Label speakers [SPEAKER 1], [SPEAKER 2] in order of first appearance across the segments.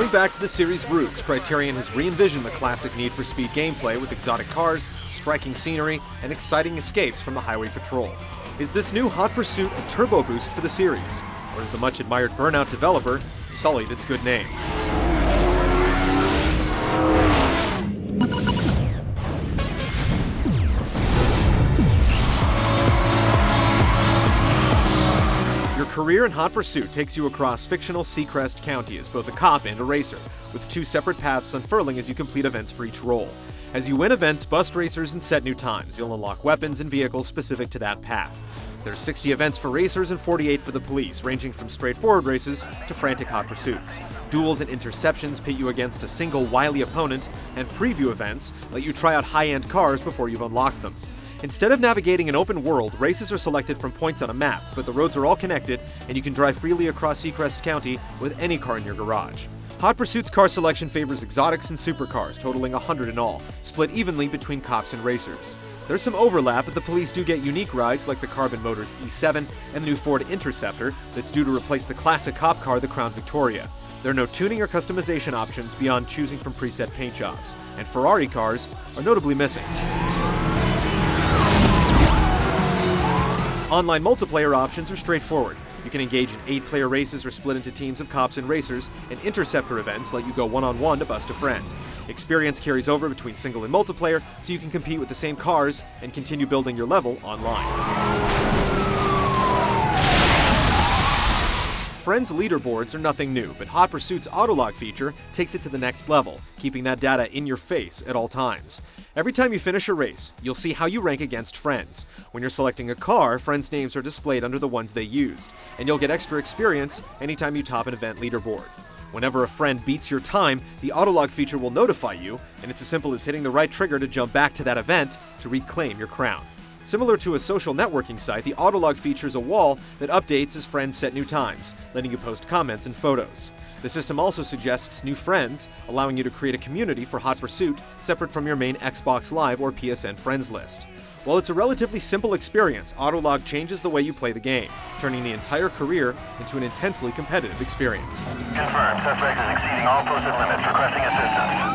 [SPEAKER 1] Going back to the series' roots, Criterion has re-envisioned the classic Need for Speed gameplay with exotic cars, striking scenery, and exciting escapes from the highway patrol. Is this new Hot Pursuit a turbo boost for the series? Or has the much-admired Burnout developer sullied its good name? Your career in Hot Pursuit takes you across fictional Seacrest County as both a cop and a racer, with two separate paths unfurling as you complete events for each role. As you win events, bust racers, and set new times, you'll unlock weapons and vehicles specific to that path. There are 60 events for racers and 48 for the police, ranging from straightforward races to frantic hot pursuits. Duels and interceptions pit you against a single wily opponent, and preview events let you try out high-end cars before you've unlocked them. Instead of navigating an open world, races are selected from points on a map, but the roads are all connected, and you can drive freely across Seacrest County with any car in your garage. Hot Pursuit's car selection favors exotics and supercars, totaling 100 in all, split evenly between cops and racers. There's some overlap, but the police do get unique rides like the Carbon Motors E7 and the new Ford Interceptor that's due to replace the classic cop car, the Crown Victoria. There are no tuning or customization options beyond choosing from preset paint jobs, and Ferrari cars are notably missing. Online multiplayer options are straightforward. You can engage in 8-player races or split into teams of cops and racers, and interceptor events let you go one-on-one to bust a friend. Experience carries over between single and multiplayer, so you can compete with the same cars and continue building your level online. Friends leaderboards are nothing new, but Hot Pursuit's autolog feature takes it to the next level, keeping that data in your face at all times. Every time you finish a race, you'll see how you rank against friends. When you're selecting a car, friends' names are displayed under the ones they used, and you'll get extra experience anytime you top an event leaderboard. Whenever a friend beats your time, the autolog feature will notify you, and it's as simple as hitting the right trigger to jump back to that event to reclaim your crown. Similar to a social networking site, the autolog features a wall that updates as friends set new times, letting you post comments and photos. The system also suggests new friends, allowing you to create a community for Hot Pursuit separate from your main Xbox Live or PSN friends list. While it's a relatively simple experience, autolog changes the way you play the game, turning the entire career into an intensely competitive experience.
[SPEAKER 2] Confirmed. Suspect is exceeding all posted limits. Requesting assistance.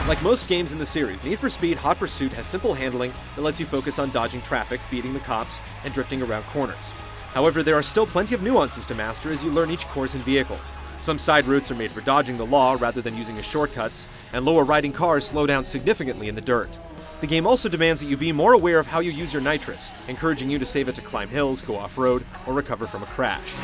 [SPEAKER 1] Like most games in the series, Need for Speed Hot Pursuit has simple handling that lets you focus on dodging traffic, beating the cops, and drifting around corners. However, there are still plenty of nuances to master as you learn each course and vehicle. Some side routes are made for dodging the law rather than using as shortcuts, and lower riding cars slow down significantly in the dirt. The game also demands that you be more aware of how you use your nitrous, encouraging you to save it to climb hills, go off-road, or recover from a crash.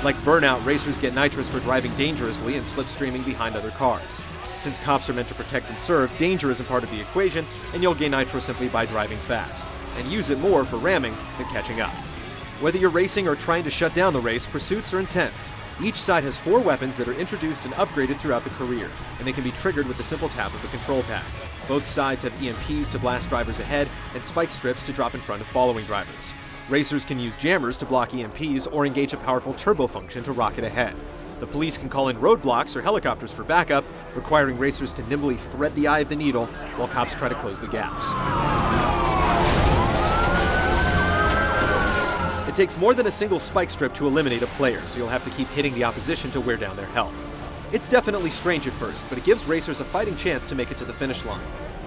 [SPEAKER 1] Like Burnout, racers get nitrous for driving dangerously and slipstreaming behind other cars. Since cops are meant to protect and serve, danger isn't part of the equation, and you'll gain nitro simply by driving fast, and use it more for ramming than catching up. Whether you're racing or trying to shut down the race, pursuits are intense. Each side has 4 weapons that are introduced and upgraded throughout the career, and they can be triggered with the simple tap of the control pad. Both sides have EMPs to blast drivers ahead and spike strips to drop in front of following drivers. Racers can use jammers to block EMPs or engage a powerful turbo function to rocket ahead. The police can call in roadblocks or helicopters for backup, requiring racers to nimbly thread the eye of the needle while cops try to close the gaps. It takes more than a single spike strip to eliminate a player, so you'll have to keep hitting the opposition to wear down their health. It's definitely strange at first, but it gives racers a fighting chance to make it to the finish line.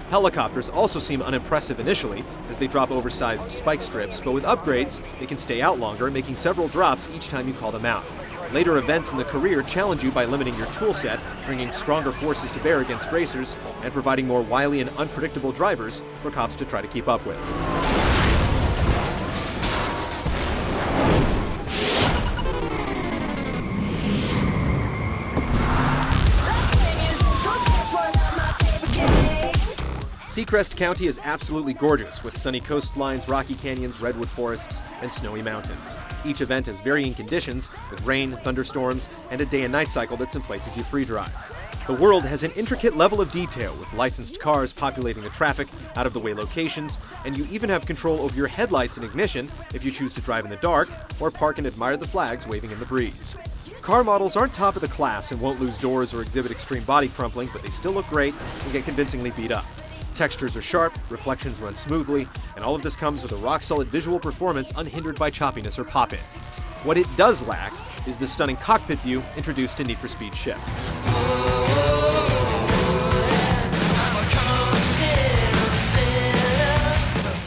[SPEAKER 1] Helicopters also seem unimpressive initially, as they drop oversized spike strips, but with upgrades, they can stay out longer, making several drops each time you call them out. Later events in the career challenge you by limiting your toolset, bringing stronger forces to bear against racers, and providing more wily and unpredictable drivers for cops to try to keep up with. Seacrest County is absolutely gorgeous, with sunny coastlines, rocky canyons, redwood forests, and snowy mountains. Each event has varying conditions, with rain, thunderstorms, and a day and night cycle that's in place as you free drive. The world has an intricate level of detail, with licensed cars populating the traffic, out-of-the-way locations, and you even have control over your headlights and ignition if you choose to drive in the dark, or park and admire the flags waving in the breeze. Car models aren't top of the class and won't lose doors or exhibit extreme body crumpling, but they still look great and get convincingly beat up. Textures are sharp, reflections run smoothly, and all of this comes with a rock-solid visual performance unhindered by choppiness or pop-in. What it does lack is the stunning cockpit view introduced to Need for Speed Shift.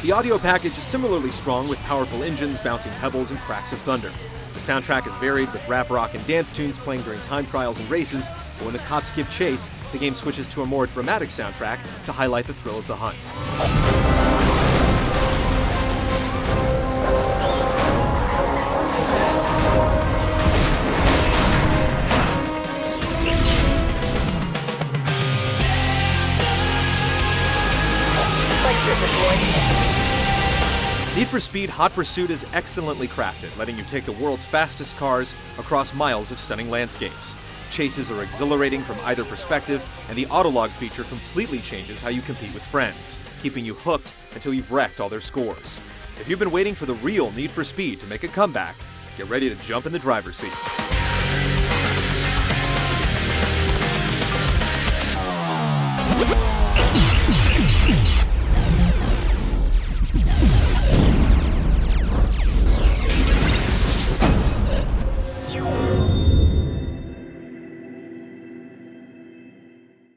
[SPEAKER 1] The audio package is similarly strong with powerful engines, bouncing pebbles, and cracks of thunder. The soundtrack is varied with rap, rock, and dance tunes playing during time trials and races, but when the cops give chase, the game switches to a more dramatic soundtrack to highlight the thrill of the hunt. Need for Speed Hot Pursuit is excellently crafted, letting you take the world's fastest cars across miles of stunning landscapes. Chases are exhilarating from either perspective, and the autolog feature completely changes how you compete with friends, keeping you hooked until you've wrecked all their scores. If you've been waiting for the real Need for Speed to make a comeback, get ready to jump in the driver's seat.